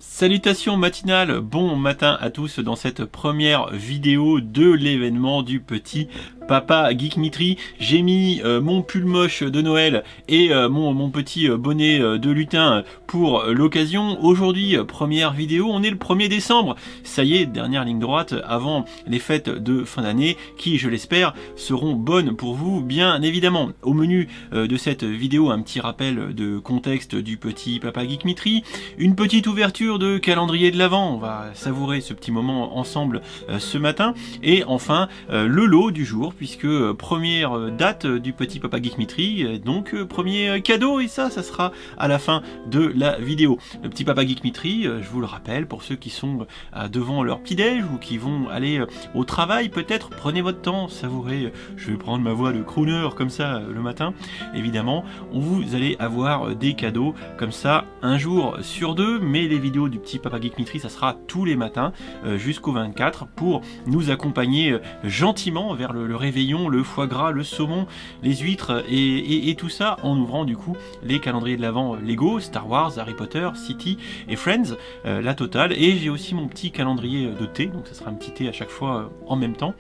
Salutations matinales, bon matin à tous dans cette première vidéo de l'événement du petit Papa Geekmitry. J'ai mis mon pull moche de Noël et mon petit bonnet de lutin pour l'occasion. Aujourd'hui, première vidéo, on est le 1er décembre. Ça y est, dernière ligne droite avant les fêtes de fin d'année qui, je l'espère, seront bonnes pour vous, bien évidemment. Au menu de cette vidéo, un petit rappel de contexte du petit Papa Geekmitry, une petite ouverture de calendrier de l'Avent, on va savourer ce petit moment ensemble ce matin, et enfin le lot du jour, puisque première date du petit Papa Geekmitry, donc premier cadeau, et ça sera à la fin de la vidéo. Le petit Papa Geekmitry, je vous le rappelle, pour ceux qui sont devant leur petit-déj ou qui vont aller au travail, peut-être prenez votre temps, savourez, je vais prendre ma voix de crooner comme ça le matin, évidemment, vous allez avoir des cadeaux comme ça un jour sur deux, mais les vidéos du petit Papa Geekmitry, ça sera tous les matins jusqu'au 24 pour nous accompagner gentiment vers le réveillon, le foie gras, le saumon, les huîtres et tout ça en ouvrant du coup les calendriers de l'Avent Lego, Star Wars, Harry Potter, City et Friends, la totale. Et j'ai aussi mon petit calendrier de thé, donc ça sera un petit thé à chaque fois en même temps,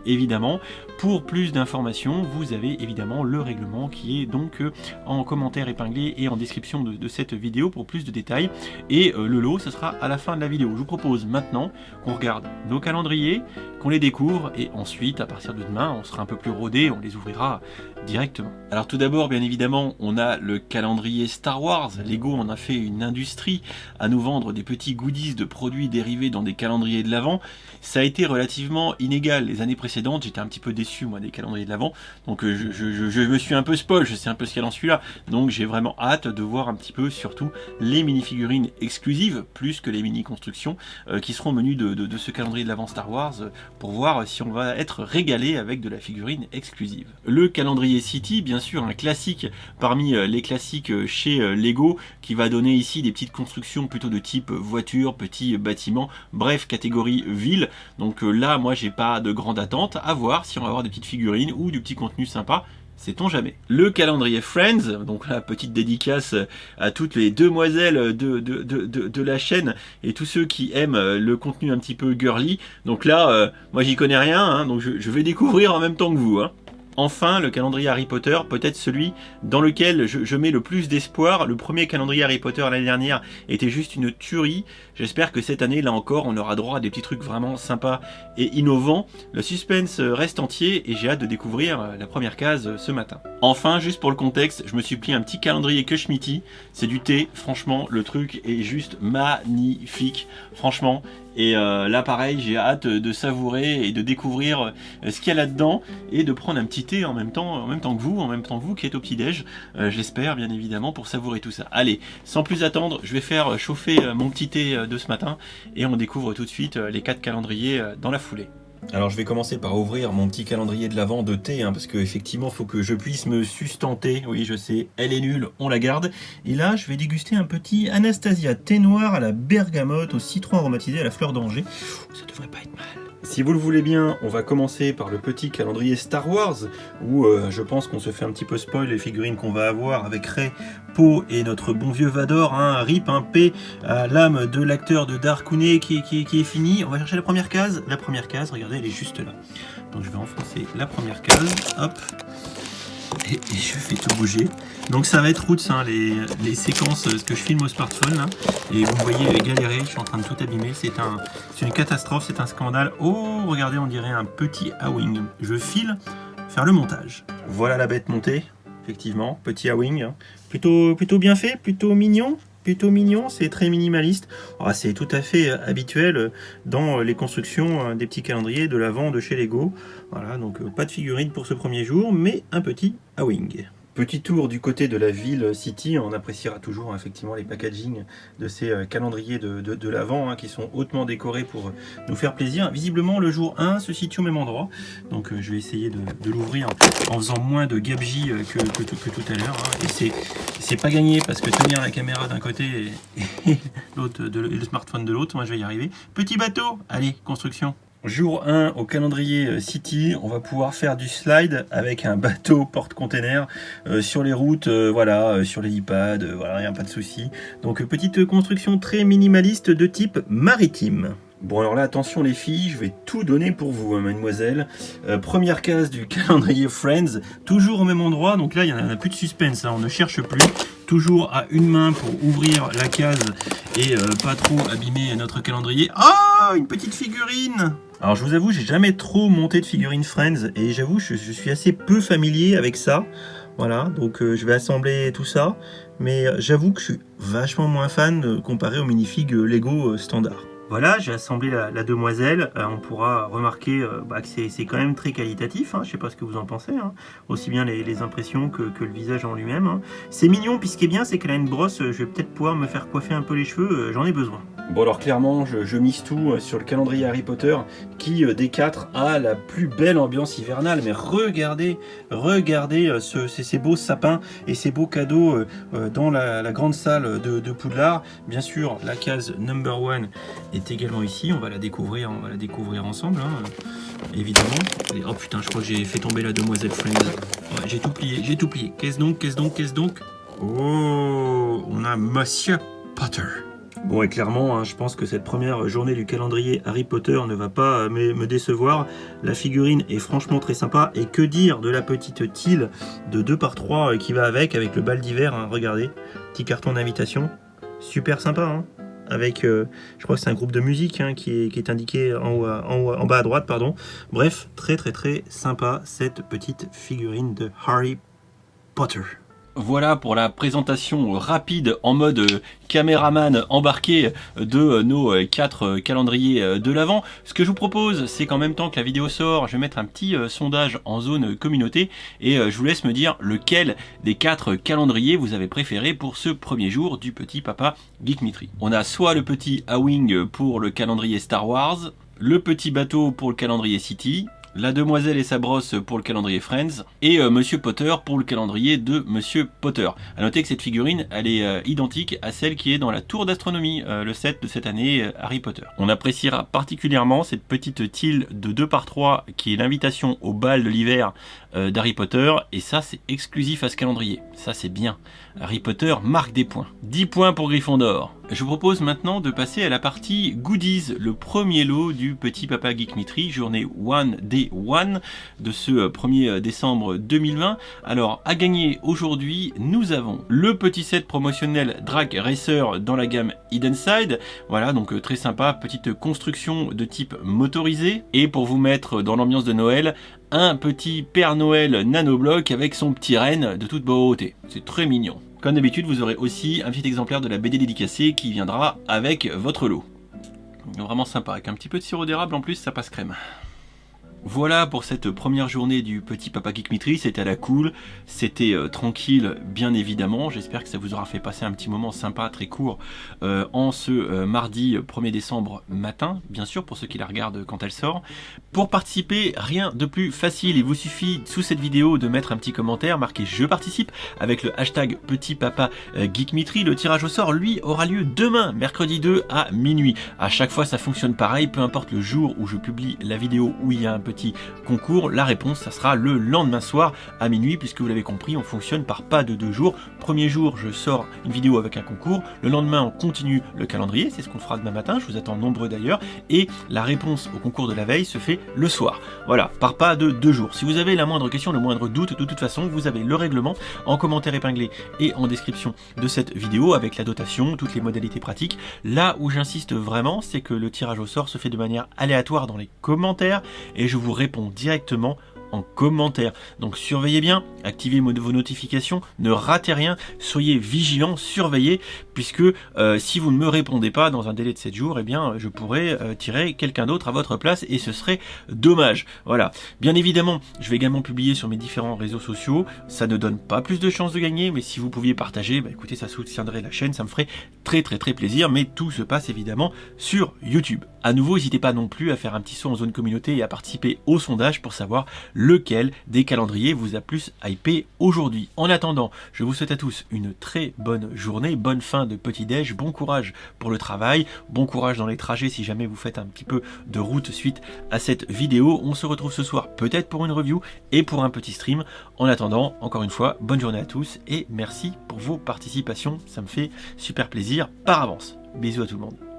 évidemment. Pour plus d'informations, vous avez évidemment le règlement qui est donc en commentaire épinglé et en description de cette vidéo pour plus de détails. Et le lot, ce sera à la fin de la vidéo. Je vous propose maintenant qu'on regarde nos calendriers, qu'on les découvre, et ensuite, à partir de demain, on sera un peu plus rodé, on les ouvrira directement. Alors tout d'abord, bien évidemment, on a le calendrier Star Wars. Lego en a fait une industrie à nous vendre des petits goodies de produits dérivés dans des calendriers de l'Avent. Ça a été relativement inégal les années précédentes, j'étais un petit peu déçu moi des calendriers de l'Avent, donc je me suis un peu spoil, je sais un peu ce qu'il y a dans celui-là, donc j'ai vraiment hâte de voir un petit peu surtout les mini-figurines exclusives, plus que les mini-constructions, qui seront au menu de ce calendrier de l'Avent Star Wars, pour voir si on va être régalé avec de la figurine exclusive. Le calendrier City, bien sûr, un classique parmi les classiques chez Lego, qui va donner ici des petites constructions plutôt de type voiture, petits bâtiments, bref, catégorie ville. Donc là, moi, j'ai pas de grande attente, à voir si on va avoir des petites figurines ou du petit contenu sympa. Sait-on jamais. Le calendrier Friends, donc la petite dédicace à toutes les demoiselles de la chaîne et tous ceux qui aiment le contenu un petit peu girly. Donc là, moi j'y connais rien, hein, donc je vais découvrir en même temps que vous. Hein. Enfin, le calendrier Harry Potter, peut-être celui dans lequel je mets le plus d'espoir. Le premier calendrier Harry Potter l'année dernière était juste une tuerie. J'espère que cette année, là encore, on aura droit à des petits trucs vraiment sympas et innovants. Le suspense reste entier et j'ai hâte de découvrir la première case ce matin. Enfin, juste pour le contexte, je me suis pris un petit calendrier Kushmiti. C'est du thé, franchement, le truc est juste magnifique, franchement. Et là pareil, j'ai hâte de savourer et de découvrir ce qu'il y a là-dedans et de prendre un petit thé en même temps que vous qui êtes au petit-déj, j'espère bien évidemment, pour savourer tout ça. Allez, sans plus attendre, je vais faire chauffer mon petit thé de ce matin et on découvre tout de suite les 4 calendriers dans la foulée. Alors je vais commencer par ouvrir mon petit calendrier de l'Avent de thé, parce que effectivement il faut que je puisse me sustenter, oui je sais, elle est nulle, on la garde. Et là je vais déguster un petit Anastasia thé noir à la bergamote, au citron aromatisé à la fleur d'Angers. Ça devrait pas être mal. Si vous le voulez bien, on va commencer par le petit calendrier Star Wars, où je pense qu'on se fait un petit peu spoil les figurines qu'on va avoir avec Rey, Poe et notre bon vieux Vador, RIP, paix à l'âme de l'acteur de Darkounet qui est fini. On va chercher la première case, regardez, elle est juste là. Donc je vais enfoncer la première case, hop, et je fais tout bouger. Donc ça va être Roots, les séquences, ce que je filme au smartphone, là. Et vous me voyez galérer, je suis en train de tout abîmer, c'est une catastrophe, c'est un scandale. Oh, regardez, on dirait un petit A-Wing. Je file faire le montage. Voilà la bête montée, effectivement, petit A-Wing. Plutôt bien fait, plutôt mignon, c'est très minimaliste. Oh, c'est tout à fait habituel dans les constructions des petits calendriers de l'Avent de chez Lego. Voilà, donc pas de figurine pour ce premier jour, mais un petit A-Wing. Petit tour du côté de la ville City, on appréciera toujours effectivement les packaging de ces calendriers de l'Avent qui sont hautement décorés pour nous faire plaisir. Visiblement le jour 1 se situe au même endroit, donc je vais essayer de l'ouvrir en faisant moins de gabegie que tout à l'heure. Et c'est pas gagné parce que tenir la caméra d'un côté et l'autre, le smartphone de l'autre, moi je vais y arriver. Petit bateau, allez, construction. Jour 1 au calendrier City, on va pouvoir faire du slide avec un bateau porte-container sur les routes, voilà, sur l'hélipad, voilà, il n'y a pas de souci. Donc petite construction très minimaliste de type maritime. Bon alors là attention les filles, je vais tout donner pour vous, hein, mademoiselle. Première case du calendrier Friends, toujours au même endroit, donc là il n'y en a plus de suspense, hein, on ne cherche plus. Toujours à une main pour ouvrir la case et pas trop abîmer notre calendrier. Ah, une petite figurine! Alors je vous avoue, j'ai jamais trop monté de figurines Friends et j'avoue, je suis assez peu familier avec ça. Voilà, donc je vais assembler tout ça, mais j'avoue que je suis vachement moins fan comparé aux minifigs Lego standard. Voilà, j'ai assemblé la demoiselle. On pourra remarquer que c'est quand même très qualitatif, hein. Je ne sais pas ce que vous en pensez, hein. Aussi bien les impressions que le visage en lui-même, hein. C'est mignon, puis ce qui est bien, c'est qu'elle a une brosse. Je vais peut-être pouvoir me faire coiffer un peu les cheveux, j'en ai besoin. Bon alors clairement, je mise tout sur le calendrier Harry Potter qui, des 4, a la plus belle ambiance hivernale. Mais regardez ces beaux sapins et ces beaux cadeaux dans la grande salle de Poudlard. Bien sûr, la case number 1 est également ici. On va la découvrir ensemble, hein, évidemment. Et, oh putain, je crois que j'ai fait tomber la demoiselle Friends. Ouais, j'ai tout plié. Qu'est-ce donc? Oh, on a Monsieur Potter. Bon et clairement, hein, je pense que cette première journée du calendrier Harry Potter ne va pas me décevoir. La figurine est franchement très sympa. Et que dire de la petite Teal de 2x3 qui va avec le bal d'hiver, hein, regardez. Petit carton d'invitation. Super sympa, hein. Avec, je crois que c'est un groupe de musique, hein, qui est indiqué en bas à droite, pardon. Bref, très sympa cette petite figurine de Harry Potter. Voilà pour la présentation rapide en mode caméraman embarqué de nos 4 calendriers de l'Avent. Ce que je vous propose, c'est qu'en même temps que la vidéo sort, je vais mettre un petit sondage en zone communauté et je vous laisse me dire lequel des 4 calendriers vous avez préféré pour ce premier jour du petit papa Geekmitry. On a soit le petit A-Wing pour le calendrier Star Wars, le petit bateau pour le calendrier City, la demoiselle et sa brosse pour le calendrier Friends et Monsieur Potter pour le calendrier de Monsieur Potter. A noter que cette figurine, elle est identique à celle qui est dans la tour d'astronomie, le set de cette année Harry Potter. On appréciera particulièrement cette petite Teal de 2x3 qui est l'invitation au bal de l'hiver d'Harry Potter, et ça c'est exclusif à ce calendrier. Ça c'est bien. Harry Potter marque des points. 10 points pour Gryffondor. Je vous propose maintenant de passer à la partie goodies, le premier lot du petit papa Geekmitry, journée 1 Day 1 de ce 1er décembre 2020. Alors à gagner aujourd'hui, nous avons le petit set promotionnel Drag Racer dans la gamme Hidden Side. Voilà, donc très sympa, petite construction de type motorisé. Et pour vous mettre dans l'ambiance de Noël, un petit Père Noël nanobloc avec son petit renne de toute beauté. C'est très mignon. Comme d'habitude, vous aurez aussi un petit exemplaire de la BD dédicacée qui viendra avec votre lot. Vraiment sympa, avec un petit peu de sirop d'érable en plus, ça passe crème. Voilà pour cette première journée du petit papa Geekmitry, c'était à la cool, c'était tranquille bien évidemment, j'espère que ça vous aura fait passer un petit moment sympa, très court, en ce mardi 1er décembre matin, bien sûr pour ceux qui la regardent quand elle sort. Pour participer, rien de plus facile, il vous suffit sous cette vidéo de mettre un petit commentaire marqué je participe avec le hashtag petit papa Geekmitry. Le tirage au sort lui aura lieu demain, mercredi 2 à minuit. À chaque fois ça fonctionne pareil, peu importe le jour où je publie la vidéo où il y a un petit concours, la réponse ça sera le lendemain soir à minuit, puisque vous l'avez compris, on fonctionne par pas de 2 jours. Premier jour je sors une vidéo avec un concours, le lendemain on continue le calendrier, c'est ce qu'on fera demain matin, je vous attends nombreux d'ailleurs, et la réponse au concours de la veille se fait le soir. Voilà, par pas de 2 jours. Si vous avez la moindre question, le moindre doute, de toute façon vous avez le règlement en commentaire épinglé et en description de cette vidéo avec la dotation, toutes les modalités pratiques. Là où j'insiste vraiment, c'est que le tirage au sort se fait de manière aléatoire dans les commentaires et je vous réponds directement en commentaire. Donc surveillez bien, activez vos notifications, ne ratez rien, soyez vigilants, surveillez, puisque si vous ne me répondez pas dans un délai de 7 jours, eh bien je pourrais tirer quelqu'un d'autre à votre place et ce serait dommage. Voilà. Bien évidemment, je vais également publier sur mes différents réseaux sociaux, ça ne donne pas plus de chances de gagner, mais si vous pouviez partager, bah, écoutez, ça soutiendrait la chaîne, ça me ferait très plaisir, mais tout se passe évidemment sur YouTube. À nouveau, n'hésitez pas non plus à faire un petit saut en zone communauté et à participer au sondage pour savoir lequel des calendriers vous a plus hypé aujourd'hui. En attendant, je vous souhaite à tous une très bonne journée, bonne fin plein de petits déj. Bon courage pour le travail, bon courage dans les trajets si jamais vous faites un petit peu de route suite à cette vidéo. On se retrouve ce soir peut-être pour une review et pour un petit stream. En attendant, encore une fois, bonne journée à tous et merci pour vos participations, ça me fait super plaisir par avance. Bisous à tout le monde.